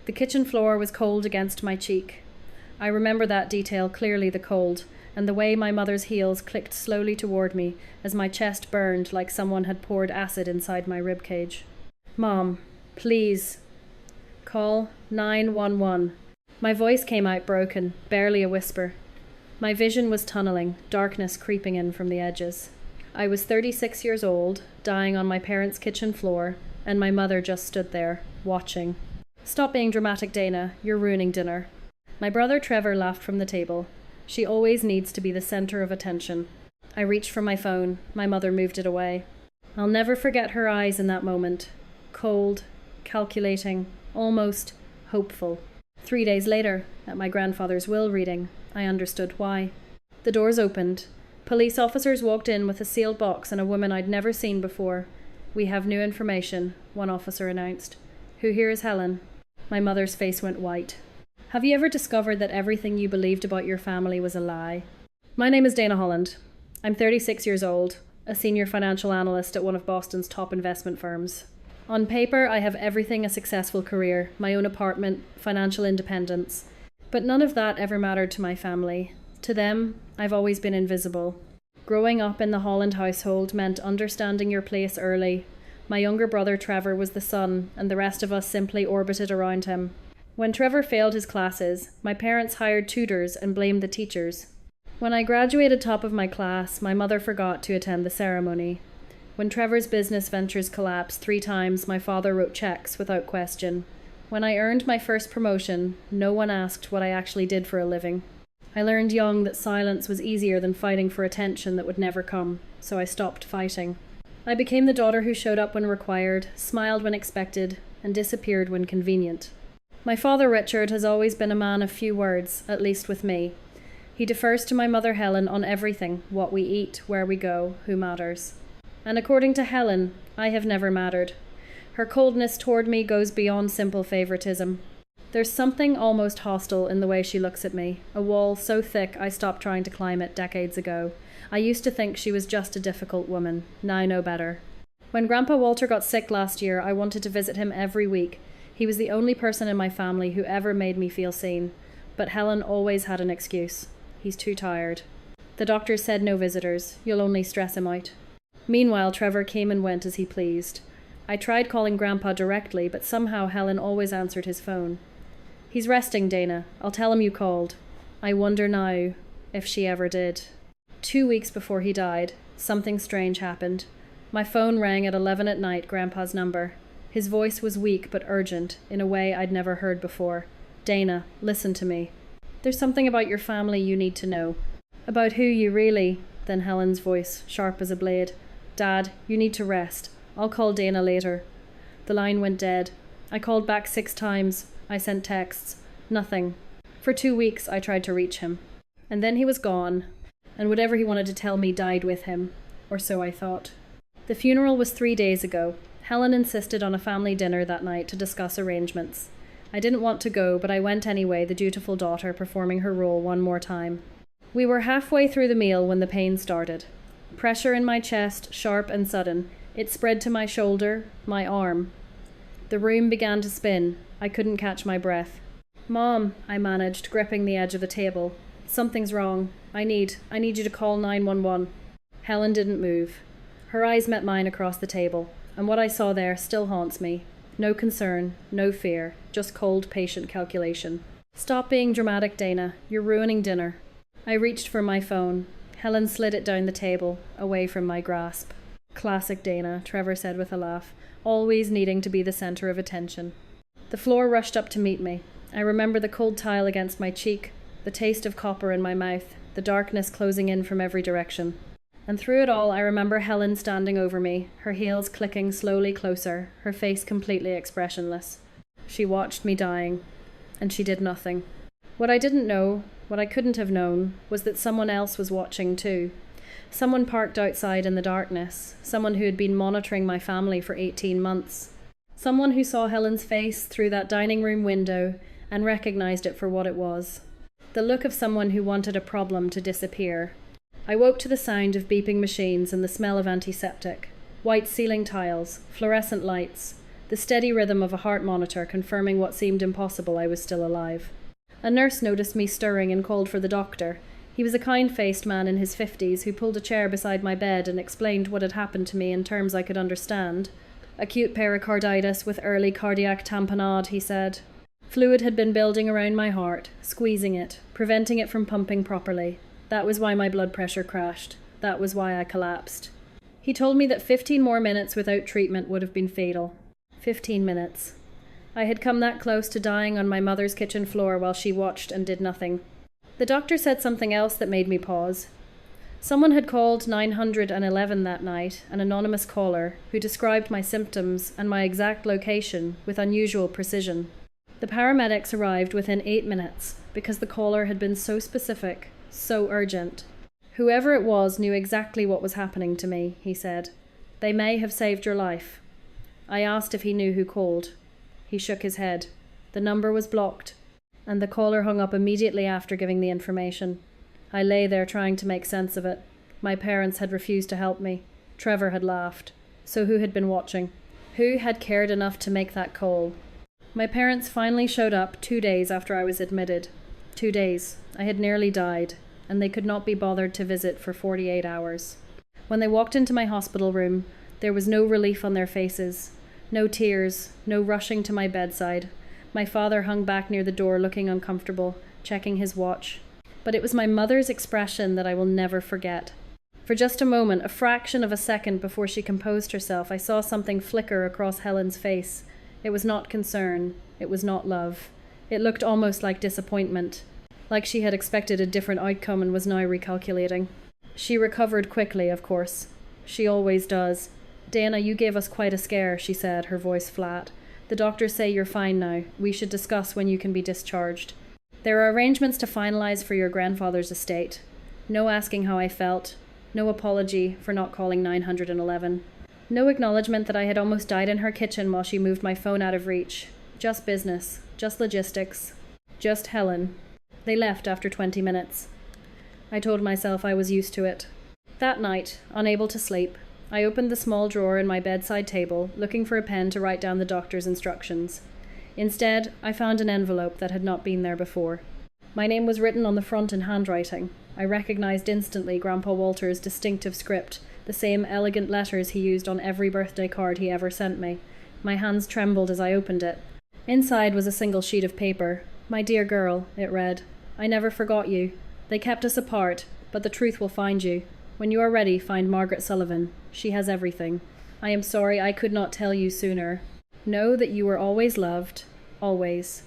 The kitchen floor was cold against my cheek. I remember that detail clearly, the cold, and the way my mother's heels clicked slowly toward me as my chest burned like someone had poured acid inside my ribcage. "Mom, please, call 911. My voice came out broken, barely a whisper. My vision was tunneling, darkness creeping in from the edges. I was 36 years old, dying on my parents' kitchen floor, and my mother just stood there, watching. "Stop being dramatic, Dana. You're ruining dinner." My brother Trevor laughed from the table. She always needs to be the center of attention. I reached for my phone. My mother moved it away. I'll never forget her eyes in that moment. Cold, calculating, almost hopeful. 3 days later, at my grandfather's will reading, I understood why. The doors opened. Police officers walked in with a sealed box and a woman I'd never seen before. "We have new information," one officer announced. "Who here is Helen?" My mother's face went white. "Have you ever discovered that everything you believed about your family was a lie?" My name is Dana Holland. I'm 36 years old, a senior financial analyst at one of Boston's top investment firms. On paper, I have everything a successful career, my own apartment, financial independence. But none of that ever mattered to my family. To them, I've always been invisible. Growing up in the Holland household meant understanding your place early. My younger brother Trevor was the sun, and the rest of us simply orbited around him. When Trevor failed his classes, my parents hired tutors and blamed the teachers. When I graduated top of my class, my mother forgot to attend the ceremony. When Trevor's business ventures collapsed 3 times, my father wrote checks without question. When I earned my first promotion, no one asked what I actually did for a living. I learned young that silence was easier than fighting for attention that would never come, so I stopped fighting. I became the daughter who showed up when required, smiled when expected, and disappeared when convenient. My father, Richard, has always been a man of few words, at least with me. He defers to my mother Helen on everything: what we eat, where we go, who matters. And according to Helen, I have never mattered. Her coldness toward me goes beyond simple favoritism. There's something almost hostile in the way she looks at me, a wall so thick I stopped trying to climb it decades ago. I used to think she was just a difficult woman. Now I know better. When Grandpa Walter got sick last year, I wanted to visit him every week. He was the only person in my family who ever made me feel seen. But Helen always had an excuse. He's too tired. The doctors said no visitors. You'll only stress him out. Meanwhile, Trevor came and went as he pleased. I tried calling Grandpa directly, but somehow Helen always answered his phone. "He's resting, Dana. I'll tell him you called." I wonder now if she ever did. 2 weeks before he died, something strange happened. My phone rang at 11 at night, Grandpa's number. His voice was weak but urgent, in a way I'd never heard before. "Dana, listen to me. There's something about your family you need to know." "About who you really?" Then Helen's voice, sharp as a blade. "Dad, you need to rest. I'll call Dana later." The line went dead. I called back 6 times. I sent texts. Nothing. For 2 weeks I tried to reach him. And then he was gone, and whatever he wanted to tell me died with him. Or so I thought. The funeral was 3 days ago. Helen insisted on a family dinner that night to discuss arrangements. I didn't want to go, but I went anyway, the dutiful daughter performing her role one more time. We were halfway through the meal when the pain started. Pressure in my chest, sharp and sudden. It spread to my shoulder, my arm. The room began to spin. I couldn't catch my breath. "Mom," I managed, gripping the edge of the table. "Something's wrong. I need you to call 911. Helen didn't move. Her eyes met mine across the table, and what I saw there still haunts me. No concern, no fear, just cold, patient calculation. "Stop being dramatic, Dana. You're ruining dinner." I reached for my phone. Helen slid it down the table, away from my grasp. "Classic Dana," Trevor said with a laugh, always needing to be the center of attention. The floor rushed up to meet me. I remember the cold tile against my cheek, the taste of copper in my mouth, the darkness closing in from every direction. And through it all, I remember Helen standing over me, her heels clicking slowly closer, her face completely expressionless. She watched me dying, and she did nothing. What I didn't know, what I couldn't have known, was that someone else was watching too. Someone parked outside in the darkness, someone who had been monitoring my family for 18 months. Someone who saw Helen's face through that dining room window and recognized it for what it was. The look of someone who wanted a problem to disappear. I woke to the sound of beeping machines and the smell of antiseptic. White ceiling tiles, fluorescent lights, the steady rhythm of a heart monitor confirming what seemed impossible: I was still alive. A nurse noticed me stirring and called for the doctor. He was a kind-faced man in his 50s who pulled a chair beside my bed and explained what had happened to me in terms I could understand. Acute pericarditis with early cardiac tamponade, he said. Fluid had been building around my heart, squeezing it, preventing it from pumping properly. That was why my blood pressure crashed. That was why I collapsed. He told me that 15 more minutes without treatment would have been fatal. 15 minutes. I had come that close to dying on my mother's kitchen floor while she watched and did nothing. The doctor said something else that made me pause. Someone had called 911 that night, an anonymous caller, who described my symptoms and my exact location with unusual precision. The paramedics arrived within 8 minutes because the caller had been so specific, so urgent. Whoever it was knew exactly what was happening to me, he said. They may have saved your life. I asked if he knew who called. He shook his head. The number was blocked, and the caller hung up immediately after giving the information. I lay there trying to make sense of it. My parents had refused to help me. Trevor had laughed. So who had been watching? Who had cared enough to make that call? My parents finally showed up 2 days after I was admitted. 2 days. I had nearly died, and they could not be bothered to visit for 48 hours. When they walked into my hospital room, there was no relief on their faces. No tears, no rushing to my bedside. My father hung back near the door looking uncomfortable, checking his watch. But it was my mother's expression that I will never forget. For just a moment, a fraction of a second before she composed herself, I saw something flicker across Helen's face. It was not concern. It was not love. It looked almost like disappointment, like she had expected a different outcome and was now recalculating. She recovered quickly, of course. She always does. Dana, you gave us quite a scare, she said, her voice flat. The doctors say you're fine now. We should discuss when you can be discharged. There are arrangements to finalize for your grandfather's estate. No asking how I felt. No apology for not calling 911. No acknowledgement that I had almost died in her kitchen while she moved my phone out of reach. Just business. Just logistics. Just Helen. They left after 20 minutes. I told myself I was used to it. That night, unable to sleep, I opened the small drawer in my bedside table, looking for a pen to write down the doctor's instructions. Instead, I found an envelope that had not been there before. My name was written on the front in handwriting. I recognized instantly Grandpa Walter's distinctive script, the same elegant letters he used on every birthday card he ever sent me. My hands trembled as I opened it. Inside was a single sheet of paper. My dear girl, it read. I never forgot you. They kept us apart, but the truth will find you. When you are ready, find Margaret Sullivan. She has everything. I am sorry I could not tell you sooner. Know that you were always loved. Always.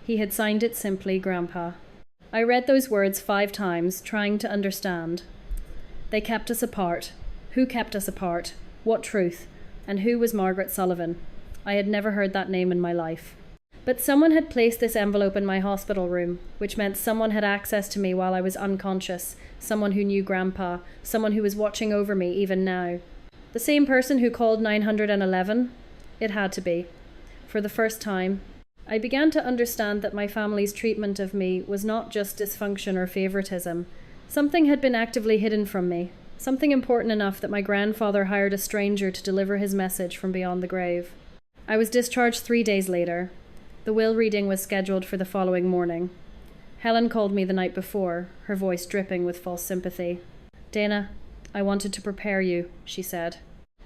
He had signed it simply, Grandpa. I read those words 5 times, trying to understand. They kept us apart. Who kept us apart? What truth? And who was Margaret Sullivan? I had never heard that name in my life. But someone had placed this envelope in my hospital room, which meant someone had access to me while I was unconscious, someone who knew Grandpa, someone who was watching over me even now. The same person who called 911? It had to be. For the first time, I began to understand that my family's treatment of me was not just dysfunction or favoritism. Something had been actively hidden from me, something important enough that my grandfather hired a stranger to deliver his message from beyond the grave. I was discharged 3 days later. The will reading was scheduled for the following morning. Helen called me the night before, her voice dripping with false sympathy. Dana, I wanted to prepare you, she said.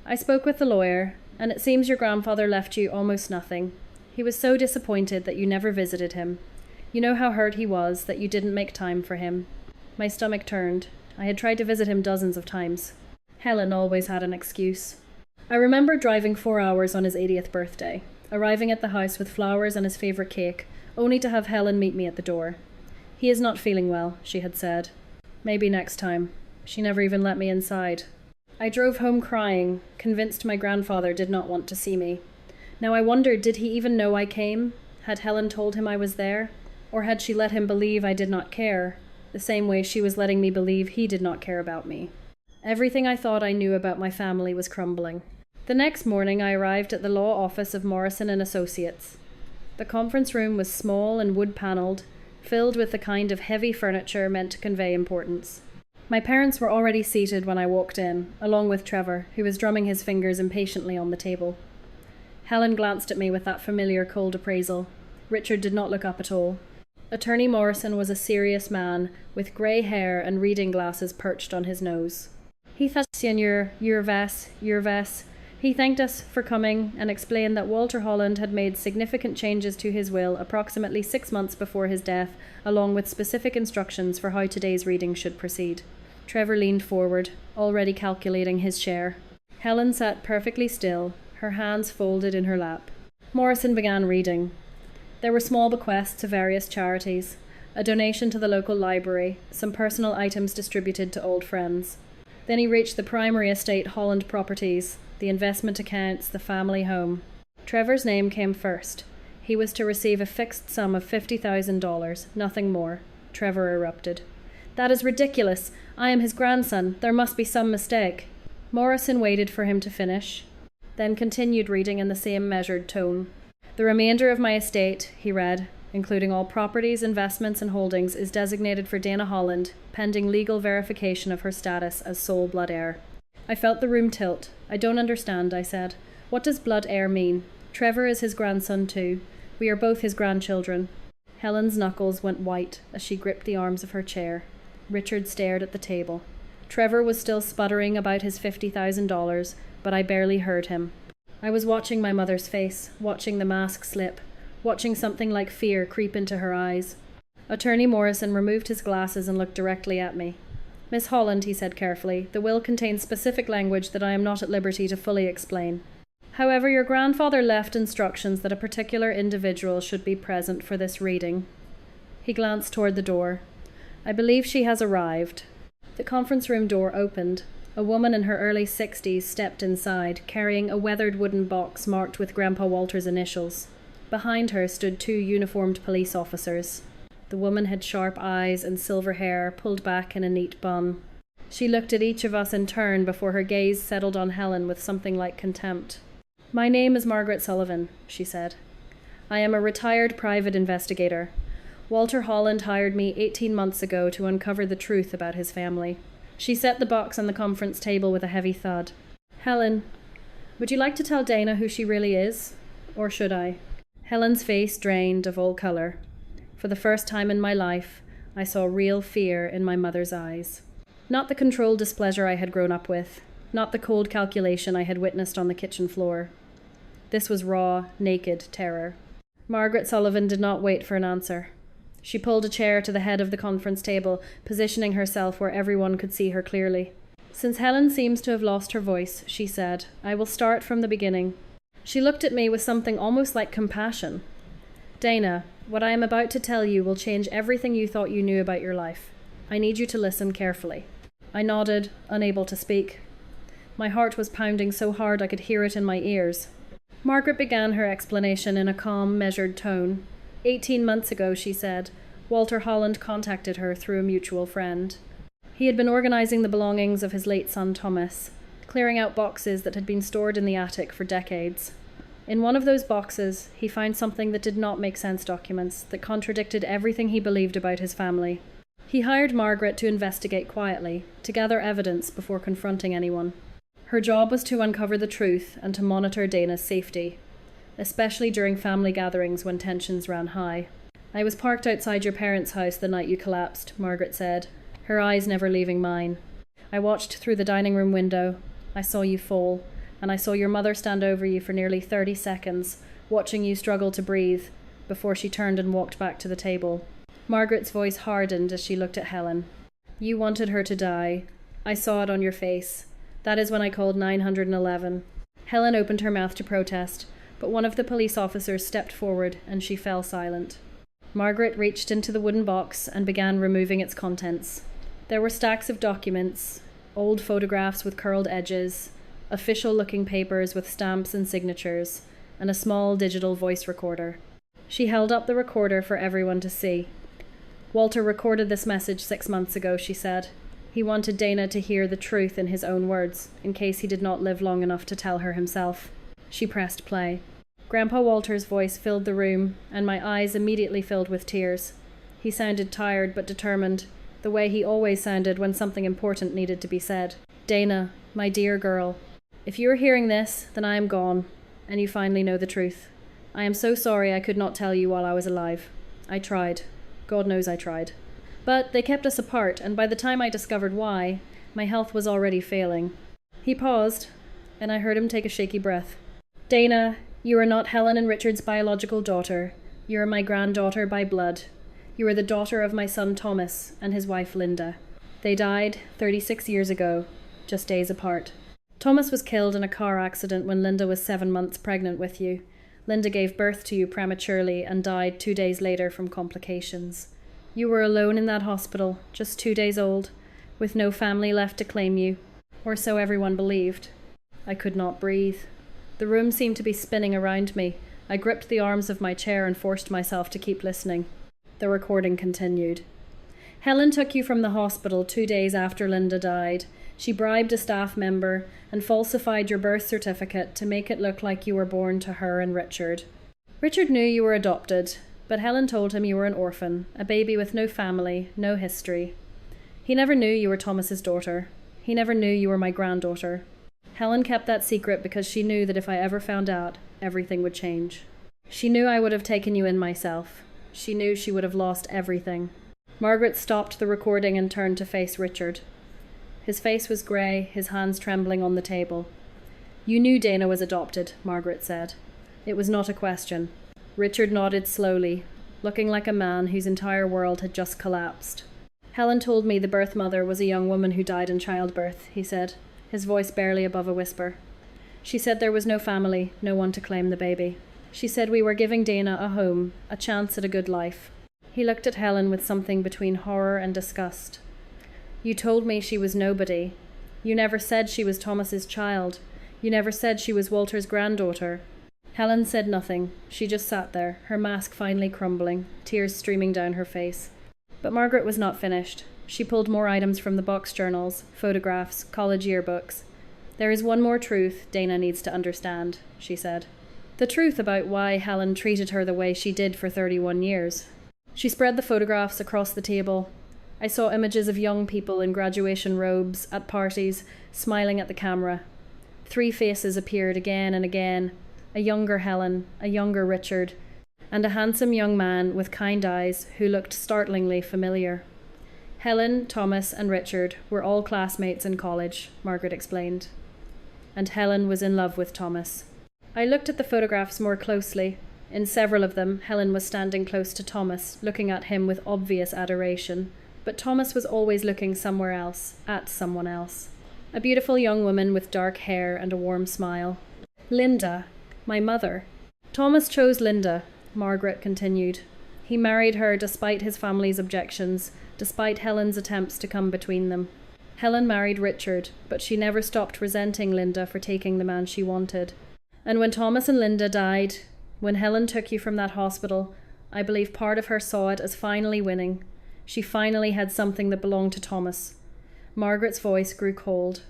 I spoke with the lawyer, and it seems your grandfather left you almost nothing. He was so disappointed that you never visited him. You know how hurt he was that you didn't make time for him. My stomach turned. I had tried to visit him dozens of times. Helen always had an excuse. I remember driving 4 hours on his 80th birthday, arriving at the house with flowers and his favourite cake, only to have Helen meet me at the door. He is not feeling well, she had said. Maybe next time. She never even let me inside. I drove home crying, convinced my grandfather did not want to see me. Now I wondered, did he even know I came? Had Helen told him I was there? Or had she let him believe I did not care, the same way she was letting me believe he did not care about me? Everything I thought I knew about my family was crumbling. The next morning I arrived at the law office of Morrison and Associates. The conference room was small and wood-panelled, filled with the kind of heavy furniture meant to convey importance. My parents were already seated when I walked in, along with Trevor, who was drumming his fingers impatiently on the table. Helen glanced at me with that familiar cold appraisal. Richard did not look up at all. Attorney Morrison was a serious man, with grey hair and reading glasses perched on his nose. He thanked Seigneur Yerves. He thanked us for coming and explained that Walter Holland had made significant changes to his will approximately 6 months before his death, along with specific instructions for how today's reading should proceed. Trevor leaned forward, already calculating his share. Helen sat perfectly still, her hands folded in her lap. Morrison began reading. There were small bequests to various charities, a donation to the local library, some personal items distributed to old friends. Then he reached the primary estate Holland properties, the investment accounts, the family home. Trevor's name came first. He was to receive a fixed sum of $50,000, nothing more. Trevor erupted. That is ridiculous. I am his grandson. There must be some mistake. Morrison waited for him to finish, then continued reading in the same measured tone. The remainder of my estate, he read, including all properties, investments and holdings, is designated for Dana Holland, pending legal verification of her status as sole blood heir. I felt the room tilt. I don't understand, I said. What does blood heir mean? Trevor is his grandson too. We are both his grandchildren. Helen's knuckles went white as she gripped the arms of her chair. Richard stared at the table. Trevor was still sputtering about his $50,000, but I barely heard him. I was watching my mother's face, watching the mask slip, watching something like fear creep into her eyes. Attorney Morrison removed his glasses and looked directly at me. Miss Holland, he said carefully, the will contains specific language that I am not at liberty to fully explain. However, your grandfather left instructions that a particular individual should be present for this reading. He glanced toward the door. I believe she has arrived. The conference room door opened. A woman in her early 60s stepped inside, carrying a weathered wooden box marked with Grandpa Walter's initials. Behind her stood 2 uniformed police officers. The woman had sharp eyes and silver hair pulled back in a neat bun. She looked at each of us in turn before her gaze settled on Helen with something like contempt. My name is Margaret Sullivan, she said. I am a retired private investigator. Walter Holland hired me 18 months ago to uncover the truth about his family. She set the box on the conference table with a heavy thud. Helen, would you like to tell Dana who she really is? Or should I? Helen's face drained of all colour. For the first time in my life, I saw real fear in my mother's eyes. Not the controlled displeasure I had grown up with, not the cold calculation I had witnessed on the kitchen floor. This was raw, naked terror. Margaret Sullivan did not wait for an answer. She pulled a chair to the head of the conference table, positioning herself where everyone could see her clearly. Since Helen seems to have lost her voice, she said, I will start from the beginning. She looked at me with something almost like compassion. Dana, what I am about to tell you will change everything you thought you knew about your life. I need you to listen carefully. I nodded, unable to speak. My heart was pounding so hard I could hear it in my ears. Margaret began her explanation in a calm, measured tone. 18 months ago, she said, Walter Holland contacted her through a mutual friend. He had been organising the belongings of his late son Thomas, clearing out boxes that had been stored in the attic for decades. In one of those boxes, he found something that did not make sense, documents that contradicted everything he believed about his family. He hired Margaret to investigate quietly, to gather evidence before confronting anyone. Her job was to uncover the truth and to monitor Dana's safety, especially during family gatherings when tensions ran high. I was parked outside your parents' house the night you collapsed, Margaret said, her eyes never leaving mine. I watched through the dining room window. I saw you fall, and I saw your mother stand over you for nearly 30 seconds, watching you struggle to breathe, before she turned and walked back to the table. Margaret's voice hardened as she looked at Helen. You wanted her to die. I saw it on your face. That is when I called 911. Helen opened her mouth to protest, but one of the police officers stepped forward and she fell silent. Margaret reached into the wooden box and began removing its contents. There were stacks of documents, old photographs with curled edges, official-looking papers with stamps and signatures, and a small digital voice recorder. She held up the recorder for everyone to see. Walter recorded this message 6 months ago, she said. He wanted Dana to hear the truth in his own words, in case he did not live long enough to tell her himself. She pressed play. Grandpa Walter's voice filled the room, and my eyes immediately filled with tears. He sounded tired but determined, the way he always sounded when something important needed to be said. Dana, my dear girl, if you are hearing this, then I am gone. and you finally know the truth. I am so sorry I could not tell you while I was alive. I tried. God knows I tried. But they kept us apart, and by the time I discovered why, my health was already failing. He paused, and I heard him take a shaky breath. Dana, you are not Helen and Richard's biological daughter. You are my granddaughter by blood. You are the daughter of my son Thomas and his wife Linda. They died 36 years ago, just days apart. Thomas was killed in a car accident when Linda was 7 months pregnant with you. Linda gave birth to you prematurely and died 2 days later from complications. You were alone in that hospital, just 2 days old, with no family left to claim you, or so everyone believed. I could not breathe. The room seemed to be spinning around me. I gripped the arms of my chair and forced myself to keep listening. The recording continued. Helen took you from the hospital 2 days after Linda died. She bribed a staff member and falsified your birth certificate to make it look like you were born to her and Richard. Richard knew you were adopted, but Helen told him you were an orphan, a baby with no family, no history. He never knew you were Thomas's daughter. He never knew you were my granddaughter. Helen kept that secret because she knew that if I ever found out, everything would change. She knew I would have taken you in myself. She knew she would have lost everything. Margaret stopped the recording and turned to face Richard. His face was grey, his hands trembling on the table. You knew Dana was adopted, Margaret said. It was not a question. Richard nodded slowly, looking like a man whose entire world had just collapsed. Helen told me the birth mother was a young woman who died in childbirth, he said, his voice barely above a whisper. She said there was no family, no one to claim the baby. She said we were giving Dana a home, a chance at a good life. He looked at Helen with something between horror and disgust. You told me she was nobody. You never said she was Thomas's child. You never said she was Walter's granddaughter. Helen said nothing. She just sat there, her mask finally crumbling, tears streaming down her face. But Margaret was not finished. She pulled more items from the box journals, photographs, college yearbooks. There is one more truth Dana needs to understand, she said. The truth about why Helen treated her the way she did for 31 years. She spread the photographs across the table. I saw images of young people in graduation robes, at parties, smiling at the camera. 3 faces appeared again and again. A younger Helen, a younger Richard, and a handsome young man with kind eyes who looked startlingly familiar. Helen, Thomas, and Richard were all classmates in college, Margaret explained. And Helen was in love with Thomas. I looked at the photographs more closely. In several of them, Helen was standing close to Thomas, looking at him with obvious adoration. But Thomas was always looking somewhere else, at someone else. A beautiful young woman with dark hair and a warm smile. Linda, my mother. Thomas chose Linda, Margaret continued. He married her despite his family's objections, despite Helen's attempts to come between them. Helen married Richard, but she never stopped resenting Linda for taking the man she wanted. And when Thomas and Linda died, when Helen took you from that hospital, I believe part of her saw it as finally winning. She finally had something that belonged to Thomas. Margaret's voice grew cold.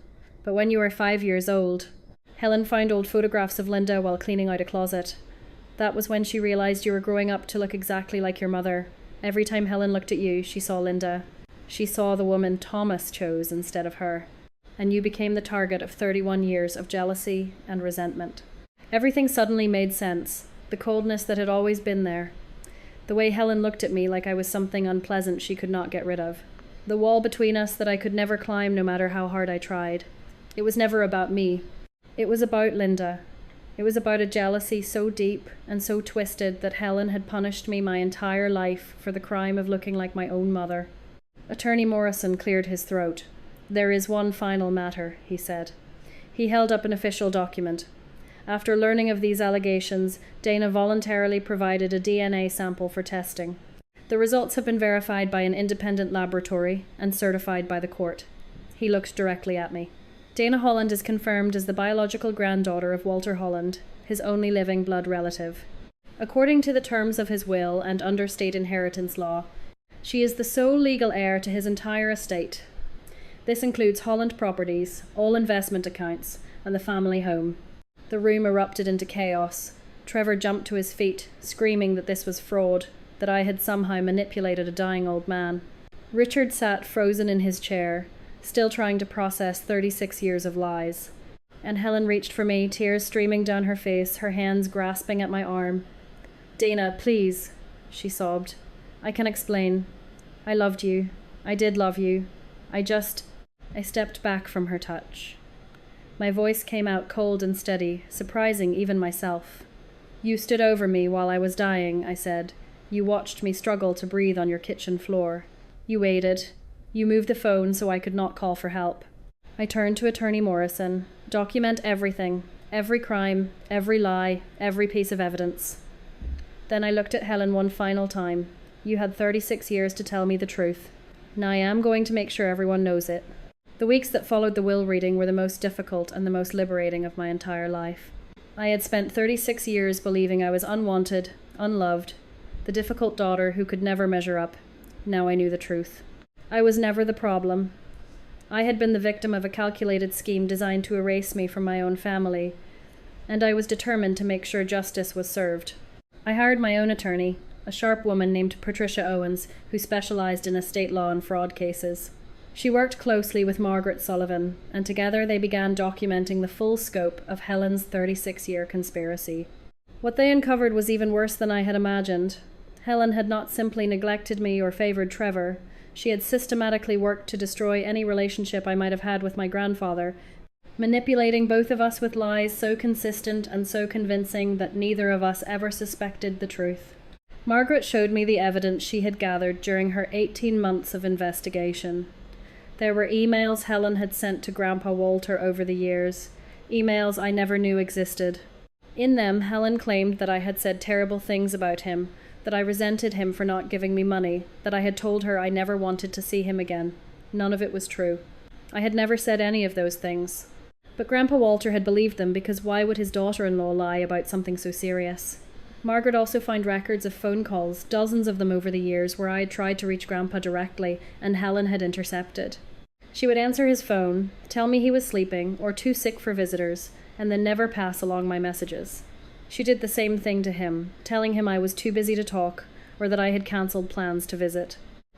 But when you were 5 years old, Helen found old photographs of Linda while cleaning out a closet. That was when she realised you were growing up to look exactly like your mother. Every time Helen looked at you, she saw Linda. She saw the woman Thomas chose instead of her. And you became the target of 31 years of jealousy and resentment. Everything suddenly made sense. The coldness that had always been there. The way Helen looked at me like I was something unpleasant she could not get rid of. The wall between us that I could never climb no matter how hard I tried. It was never about me. It was about Linda. It was about a jealousy so deep and so twisted that Helen had punished me my entire life for the crime of looking like my own mother. Attorney Morrison cleared his throat. There is one final matter, he said. He held up an official document. After learning of these allegations, Dana voluntarily provided a DNA sample for testing. The results have been verified by an independent laboratory and certified by the court. He looked directly at me. Dana Holland is confirmed as the biological granddaughter of Walter Holland, his only living blood relative. According to the terms of his will and under state inheritance law, she is the sole legal heir to his entire estate. This includes Holland properties, all investment accounts, and the family home. The room erupted into chaos. Trevor jumped to his feet, screaming that this was fraud, that I had somehow manipulated a dying old man. Richard sat frozen in his chair, still trying to process 36 years of lies. and Helen reached for me, tears streaming down her face, her hands grasping at my arm. "Dana, please," she sobbed. "I can explain. I loved you. I did love you. I stepped back from her touch. My voice came out cold and steady, surprising even myself. "You stood over me while I was dying," I said. "You watched me struggle to breathe on your kitchen floor. You waited. You moved the phone so I could not call for help." I turned to Attorney Morrison. "Document everything. Every crime, every lie, every piece of evidence." Then I looked at Helen one final time. "You had 36 years to tell me the truth. Now I am going to make sure everyone knows it." The weeks that followed the will reading were the most difficult and the most liberating of my entire life. I had spent 36 years believing I was unwanted, unloved, the difficult daughter who could never measure up. Now I knew the truth. I was never the problem. I had been the victim of a calculated scheme designed to erase me from my own family, and I was determined to make sure justice was served. I hired my own attorney, a sharp woman named Patricia Owens, who specialized in estate law and fraud cases. She worked closely with Margaret Sullivan, and together they began documenting the full scope of Helen's 36-year conspiracy. What they uncovered was even worse than I had imagined. Helen had not simply neglected me or favored Trevor. She had systematically worked to destroy any relationship I might have had with my grandfather, manipulating both of us with lies so consistent and so convincing that neither of us ever suspected the truth. Margaret showed me the evidence she had gathered during her 18 months of investigation. There were emails Helen had sent to Grandpa Walter over the years, emails I never knew existed. In them, Helen claimed that I had said terrible things about him, that I resented him for not giving me money, that I had told her I never wanted to see him again. None of it was true. I had never said any of those things. But Grandpa Walter had believed them, because why would his daughter-in-law lie about something so serious? Margaret also found records of phone calls, dozens of them over the years, where I had tried to reach Grandpa directly, and Helen had intercepted. She would answer his phone, tell me he was sleeping or too sick for visitors, and then never pass along my messages. She did the same thing to him, telling him I was too busy to talk, or that I had cancelled plans to visit.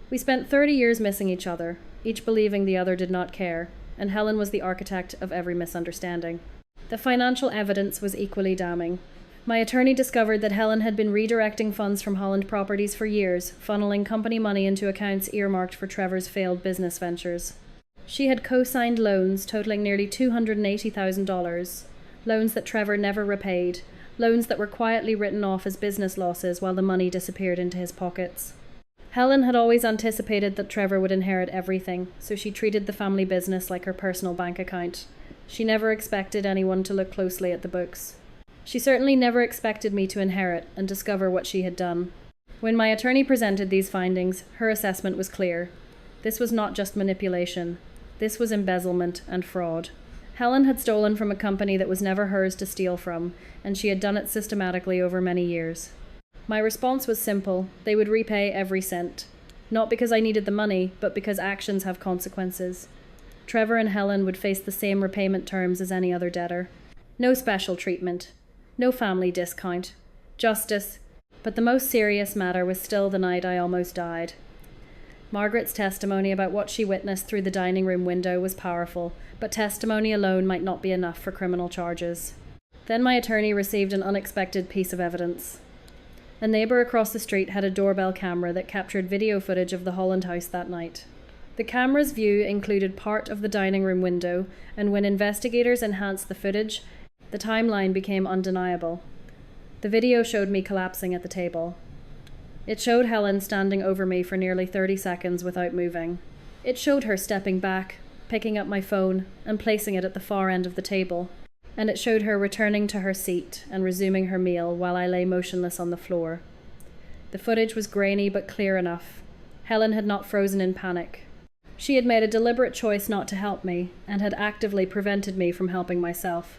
We spent 30 years missing each other, each believing the other did not care, and Helen was the architect of every misunderstanding. The financial evidence was equally damning. My attorney discovered that Helen had been redirecting funds from Holland Properties for years, funneling company money into accounts earmarked for Trevor's failed business ventures. She had co-signed loans totaling nearly $280,000, loans that Trevor never repaid, loans that were quietly written off as business losses while the money disappeared into his pockets. Helen had always anticipated that Trevor would inherit everything, so she treated the family business like her personal bank account. She never expected anyone to look closely at the books. She certainly never expected me to inherit and discover what she had done. When my attorney presented these findings, her assessment was clear. This was not just manipulation. This was embezzlement and fraud. Helen had stolen from a company that was never hers to steal from, and she had done it systematically over many years. My response was simple: they would repay every cent. Not because I needed the money, but because actions have consequences. Trevor and Helen would face the same repayment terms as any other debtor. No special treatment. No family discount. Justice. But the most serious matter was still the night I almost died. Margaret's testimony about what she witnessed through the dining room window was powerful, but testimony alone might not be enough for criminal charges. Then my attorney received an unexpected piece of evidence. A neighbour across the street had a doorbell camera that captured video footage of the Holland house that night. The camera's view included part of the dining room window, and when investigators enhanced the footage, the timeline became undeniable. The video showed me collapsing at the table. It showed Helen standing over me for nearly 30 seconds without moving. It showed her stepping back, picking up my phone, and placing it at the far end of the table. And it showed her returning to her seat and resuming her meal while I lay motionless on the floor. The footage was grainy but clear enough. Helen had not frozen in panic. She had made a deliberate choice not to help me, and had actively prevented me from helping myself.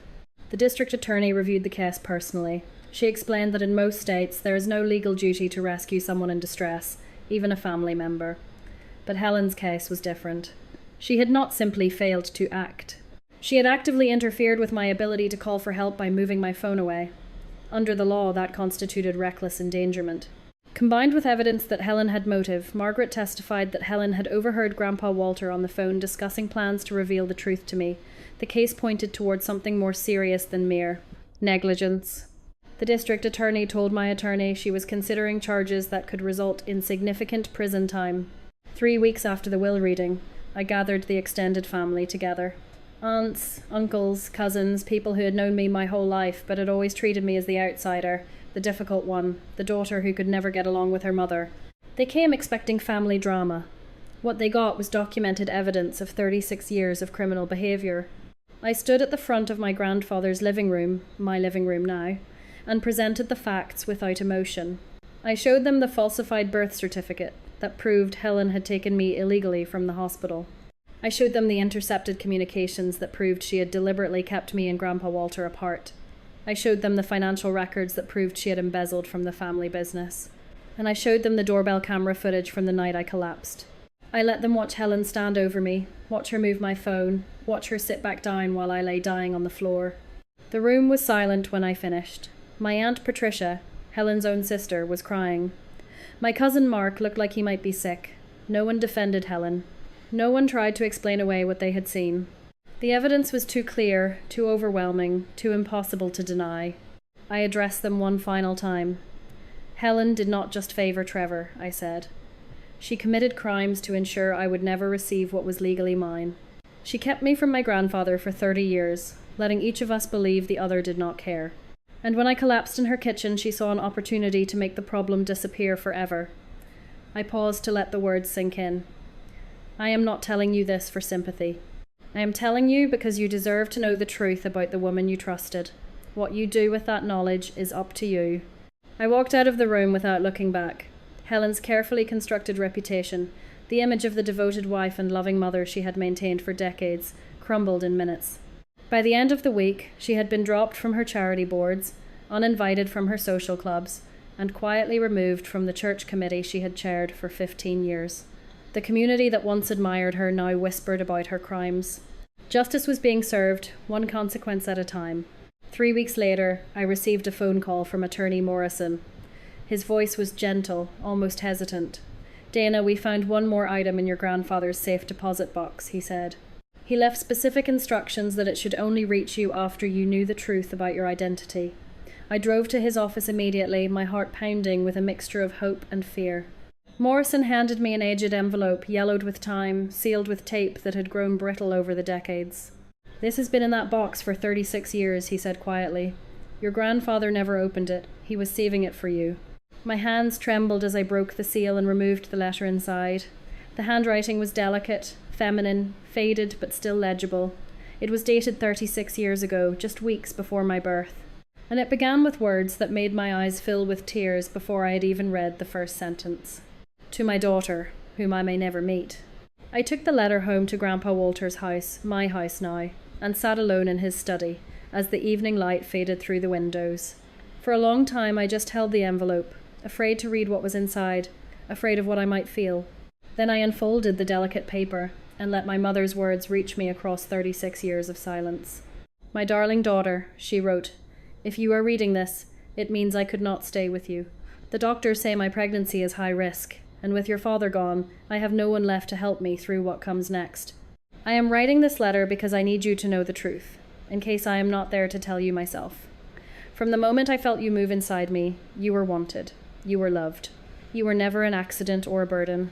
The district attorney reviewed the case personally. She explained that in most states there is no legal duty to rescue someone in distress, even a family member. But Helen's case was different. She had not simply failed to act. She had actively interfered with my ability to call for help by moving my phone away. Under the law, that constituted reckless endangerment. Combined with evidence that Helen had motive, Margaret testified that Helen had overheard Grandpa Walter on the phone discussing plans to reveal the truth to me. The case pointed towards something more serious than mere negligence. The district attorney told my attorney she was considering charges that could result in significant prison time. 3 weeks after the will reading, I gathered the extended family together. Aunts, uncles, cousins, people who had known me my whole life but had always treated me as the outsider, the difficult one, the daughter who could never get along with her mother. They came expecting family drama. What they got was documented evidence of 36 years of criminal behaviour. I stood at the front of my grandfather's living room, my living room now, and presented the facts without emotion. I showed them the falsified birth certificate that proved Helen had taken me illegally from the hospital. I showed them the intercepted communications that proved she had deliberately kept me and Grandpa Walter apart. I showed them the financial records that proved she had embezzled from the family business. And I showed them the doorbell camera footage from the night I collapsed. I let them watch Helen stand over me, watch her move my phone, watch her sit back down while I lay dying on the floor. The room was silent when I finished. My Aunt Patricia, Helen's own sister, was crying. My cousin Mark looked like he might be sick. No one defended Helen. No one tried to explain away what they had seen. The evidence was too clear, too overwhelming, too impossible to deny. I addressed them one final time. Helen did not just favour Trevor, I said. She committed crimes to ensure I would never receive what was legally mine. She kept me from my grandfather for 30 years, letting each of us believe the other did not care. And when I collapsed in her kitchen, she saw an opportunity to make the problem disappear forever. I paused to let the words sink in. I am not telling you this for sympathy. I am telling you because you deserve to know the truth about the woman you trusted. What you do with that knowledge is up to you. I walked out of the room without looking back. Helen's carefully constructed reputation, the image of the devoted wife and loving mother she had maintained for decades, crumbled in minutes. By the end of the week, she had been dropped from her charity boards, uninvited from her social clubs, and quietly removed from the church committee she had chaired for 15 years. The community that once admired her now whispered about her crimes. Justice was being served, one consequence at a time. 3 weeks later, I received a phone call from Attorney Morrison. His voice was gentle, almost hesitant. Dana, we found one more item in your grandfather's safe deposit box, he said. He left specific instructions that it should only reach you after you knew the truth about your identity. I drove to his office immediately, my heart pounding with a mixture of hope and fear. Morrison handed me an aged envelope, yellowed with time, sealed with tape that had grown brittle over the decades. This has been in that box for 36 years, he said quietly. Your grandfather never opened it. He was saving it for you. My hands trembled as I broke the seal and removed the letter inside. The handwriting was delicate, feminine, faded but still legible. It was dated 36 years ago, just weeks before my birth. And it began with words that made my eyes fill with tears before I had even read the first sentence. To my daughter, whom I may never meet. I took the letter home to Grandpa Walter's house, my house now, and sat alone in his study, as the evening light faded through the windows. For a long time I just held the envelope, afraid to read what was inside, afraid of what I might feel. Then I unfolded the delicate paper, and let my mother's words reach me across 36 years of silence. My darling daughter, she wrote, if you are reading this, it means I could not stay with you. The doctors say my pregnancy is high risk, and with your father gone, I have no one left to help me through what comes next. I am writing this letter because I need you to know the truth, in case I am not there to tell you myself. From the moment I felt you move inside me, you were wanted. You were loved. You were never an accident or a burden.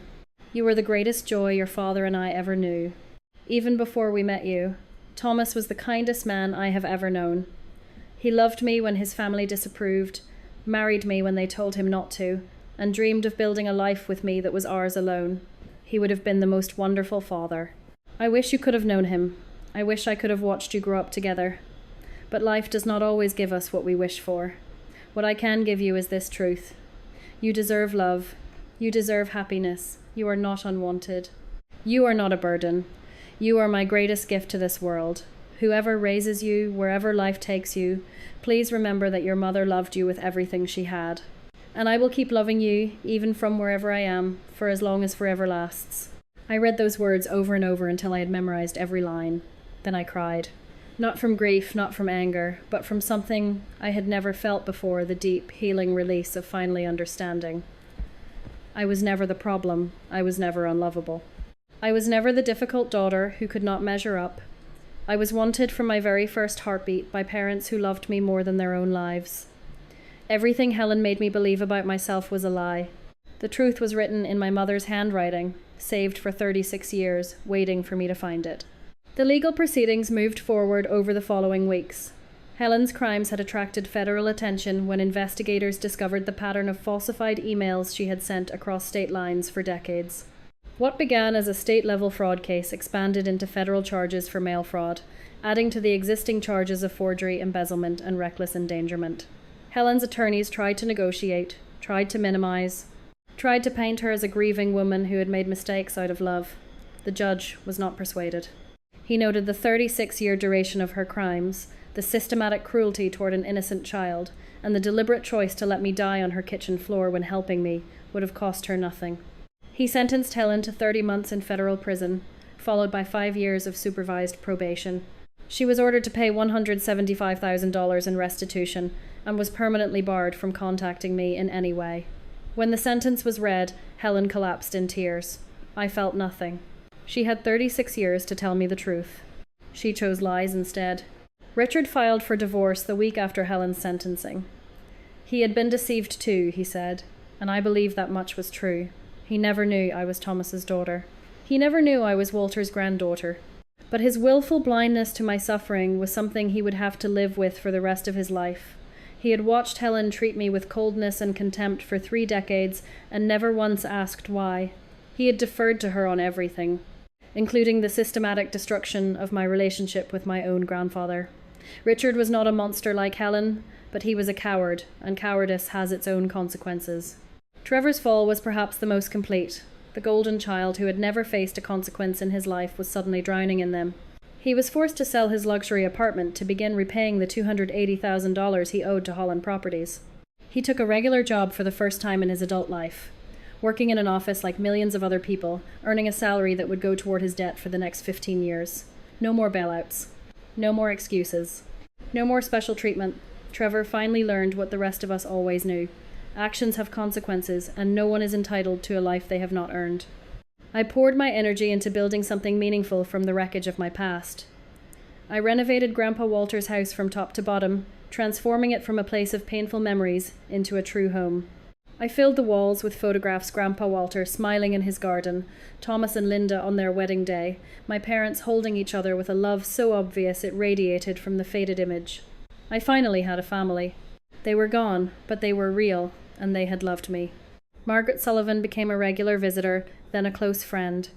You were the greatest joy your father and I ever knew. Even before we met you, Thomas was the kindest man I have ever known. He loved me when his family disapproved, married me when they told him not to, and dreamed of building a life with me that was ours alone. He would have been the most wonderful father. I wish you could have known him. I wish I could have watched you grow up together. But life does not always give us what we wish for. What I can give you is this truth. You deserve love. You deserve happiness. You are not unwanted. You are not a burden. You are my greatest gift to this world. Whoever raises you, wherever life takes you, please remember that your mother loved you with everything she had. And I will keep loving you, even from wherever I am, for as long as forever lasts. I read those words over and over until I had memorized every line. Then I cried. Not from grief, not from anger, but from something I had never felt before, the deep, healing release of finally understanding. I was never the problem. I was never unlovable. I was never the difficult daughter who could not measure up. I was wanted from my very first heartbeat by parents who loved me more than their own lives. Everything Helen made me believe about myself was a lie. The truth was written in my mother's handwriting, saved for 36 years, waiting for me to find it. The legal proceedings moved forward over the following weeks. Helen's crimes had attracted federal attention when investigators discovered the pattern of falsified emails she had sent across state lines for decades. What began as a state-level fraud case expanded into federal charges for mail fraud, adding to the existing charges of forgery, embezzlement, and reckless endangerment. Helen's attorneys tried to negotiate, tried to minimize, tried to paint her as a grieving woman who had made mistakes out of love. The judge was not persuaded. He noted the 36-year duration of her crimes, the systematic cruelty toward an innocent child, and the deliberate choice to let me die on her kitchen floor when helping me would have cost her nothing. He sentenced Helen to 30 months in federal prison, followed by 5 years of supervised probation. She was ordered to pay $175,000 in restitution and was permanently barred from contacting me in any way. When the sentence was read, Helen collapsed in tears. I felt nothing. She had 36 years to tell me the truth. She chose lies instead. Richard filed for divorce the week after Helen's sentencing. He had been deceived too, he said, and I believe that much was true. He never knew I was Thomas's daughter. He never knew I was Walter's granddaughter. But his willful blindness to my suffering was something he would have to live with for the rest of his life. He had watched Helen treat me with coldness and contempt for 3 decades and never once asked why. He had deferred to her on everything, including the systematic destruction of my relationship with my own grandfather. Richard was not a monster like Helen, but he was a coward, and cowardice has its own consequences. Trevor's fall was perhaps the most complete. The golden child who had never faced a consequence in his life was suddenly drowning in them. He was forced to sell his luxury apartment to begin repaying the $280,000 he owed to Holland Properties. He took a regular job for the first time in his adult life, working in an office like millions of other people, earning a salary that would go toward his debt for the next 15 years. No more bailouts. No more excuses. No more special treatment. Trevor finally learned what the rest of us always knew. Actions have consequences, and no one is entitled to a life they have not earned. I poured my energy into building something meaningful from the wreckage of my past. I renovated Grandpa Walter's house from top to bottom, transforming it from a place of painful memories into a true home. I filled the walls with photographs Grandpa Walter smiling in his garden, Thomas and Linda on their wedding day, my parents holding each other with a love so obvious it radiated from the faded image. I finally had a family. They were gone, but they were real, and they had loved me. Margaret Sullivan became a regular visitor, then a close friend.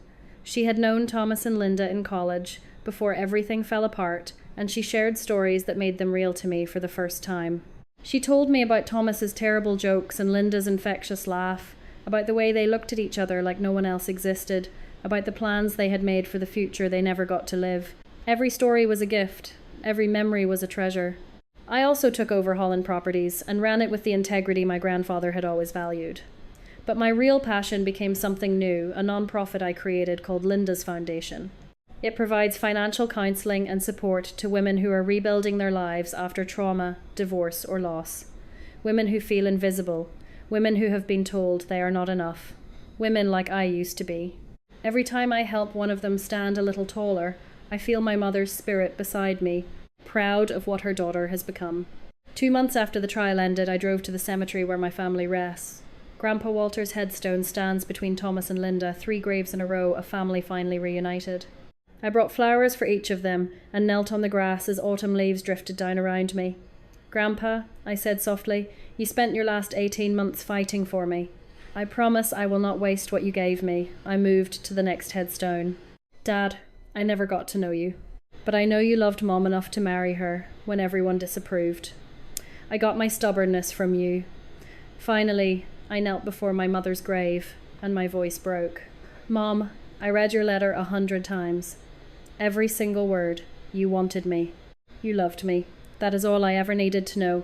She had known Thomas and Linda in college, before everything fell apart, and she shared stories that made them real to me for the first time. She told me about Thomas's terrible jokes and Linda's infectious laugh, about the way they looked at each other like no one else existed, about the plans they had made for the future they never got to live. Every story was a gift. Every memory was a treasure. I also took over Holland Properties and ran it with the integrity my grandfather had always valued. But my real passion became something new, a non-profit I created called Linda's Foundation. It provides financial counselling and support to women who are rebuilding their lives after trauma, divorce, or loss. Women who feel invisible. Women who have been told they are not enough. Women like I used to be. Every time I help one of them stand a little taller, I feel my mother's spirit beside me, proud of what her daughter has become. 2 months after the trial ended, I drove to the cemetery where my family rests. Grandpa Walter's headstone stands between Thomas and Linda, 3 graves in a row, a family finally reunited. I brought flowers for each of them and knelt on the grass as autumn leaves drifted down around me. "Grandpa," I said softly, "you spent your last 18 months fighting for me. I promise I will not waste what you gave me." I moved to the next headstone. "Dad, I never got to know you, but I know you loved Mom enough to marry her when everyone disapproved. I got my stubbornness from you." Finally, I knelt before my mother's grave, and my voice broke. "Mom, I read your letter 100 times. Every single word. You wanted me. You loved me. That is all I ever needed to know."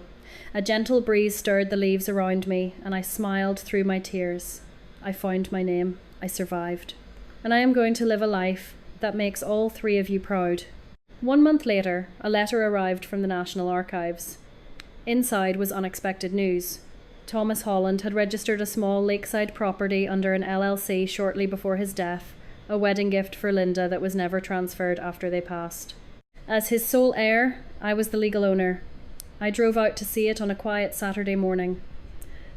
A gentle breeze stirred the leaves around me, and I smiled through my tears. I found my name. I survived. And I am going to live a life that makes all 3 of you proud. 1 month later, a letter arrived from the National Archives. Inside was unexpected news. Thomas Holland, had registered a small lakeside property under an LLC shortly before his death, a wedding gift for Linda that was never transferred after they passed. As his sole heir, I was the legal owner. I drove out to see it on a quiet Saturday morning.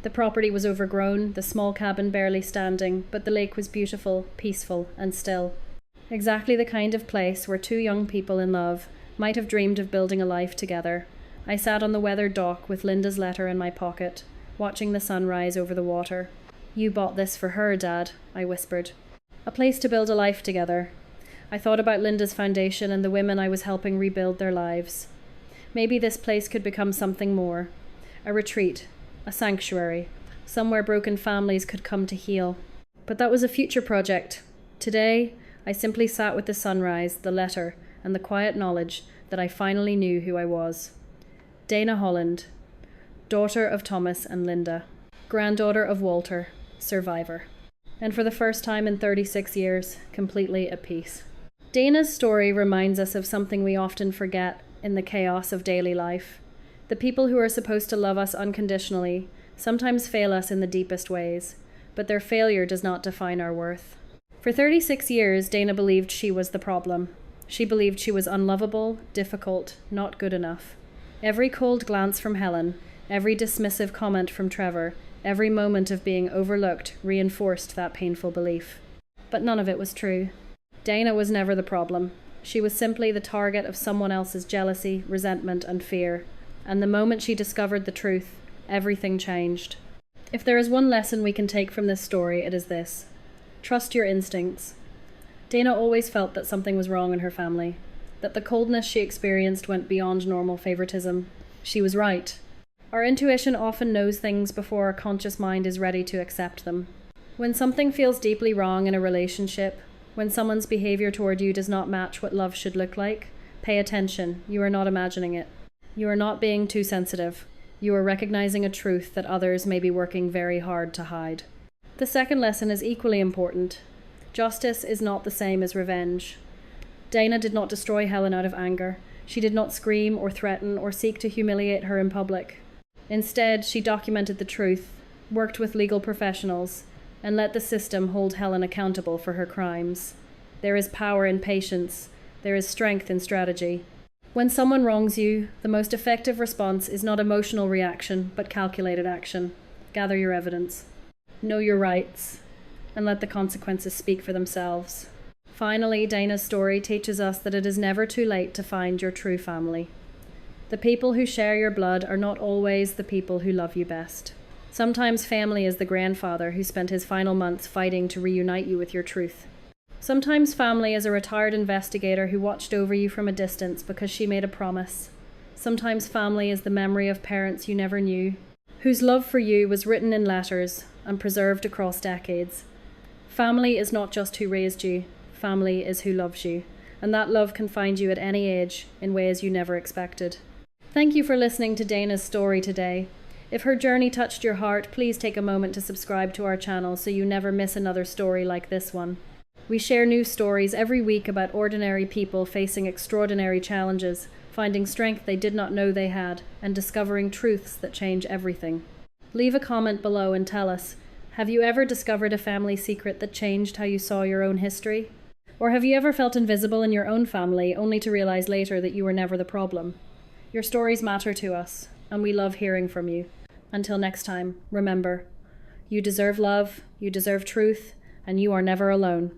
The property was overgrown, the small cabin barely standing, but the lake was beautiful, peaceful, and still. Exactly the kind of place where two young people in love might have dreamed of building a life together. I sat on the weathered dock with Linda's letter in my pocket, watching the sun rise over the water. "You bought this for her, Dad," I whispered. A place to build a life together. I thought about Linda's foundation and the women I was helping rebuild their lives. Maybe this place could become something more. A retreat, a sanctuary, somewhere broken families could come to heal. But that was a future project. Today, I simply sat with the sunrise, the letter, and the quiet knowledge that I finally knew who I was. Dana Holland, daughter of Thomas and Linda, granddaughter of Walter, survivor. And for the first time in 36 years, completely at peace. Dana's story reminds us of something we often forget in the chaos of daily life. The people who are supposed to love us unconditionally sometimes fail us in the deepest ways, but their failure does not define our worth. For 36 years, Dana believed she was the problem. She believed she was unlovable, difficult, not good enough. Every cold glance from Helen, every dismissive comment from Trevor, every moment of being overlooked reinforced that painful belief. But none of it was true. Dana was never the problem. She was simply the target of someone else's jealousy, resentment, and fear. And the moment she discovered the truth, everything changed. If there is one lesson we can take from this story, it is this: trust your instincts. Dana always felt that something was wrong in her family, that the coldness she experienced went beyond normal favoritism. She was right. Our intuition often knows things before our conscious mind is ready to accept them. When something feels deeply wrong in a relationship, when someone's behavior toward you does not match what love should look like, pay attention. You are not imagining it. You are not being too sensitive. You are recognizing a truth that others may be working very hard to hide. The second lesson is equally important. Justice is not the same as revenge. Dana did not destroy Helen out of anger. She did not scream or threaten or seek to humiliate her in public. Instead, she documented the truth, worked with legal professionals, and let the system hold Helen accountable for her crimes. There is power in patience. There is strength in strategy. When someone wrongs you, the most effective response is not emotional reaction, but calculated action. Gather your evidence. Know your rights, and let the consequences speak for themselves. Finally, Dana's story teaches us that it is never too late to find your true family. The people who share your blood are not always the people who love you best. Sometimes family is the grandfather who spent his final months fighting to reunite you with your truth. Sometimes family is a retired investigator who watched over you from a distance because she made a promise. Sometimes family is the memory of parents you never knew, whose love for you was written in letters and preserved across decades. Family is not just who raised you, family is who loves you, and that love can find you at any age in ways you never expected. Thank you for listening to Dana's story today. If her journey touched your heart, please take a moment to subscribe to our channel so you never miss another story like this one. We share new stories every week about ordinary people facing extraordinary challenges, finding strength they did not know they had, and discovering truths that change everything. Leave a comment below and tell us, have you ever discovered a family secret that changed how you saw your own history? Or have you ever felt invisible in your own family only to realize later that you were never the problem? Your stories matter to us, and we love hearing from you. Until next time, remember, you deserve love, you deserve truth, and you are never alone.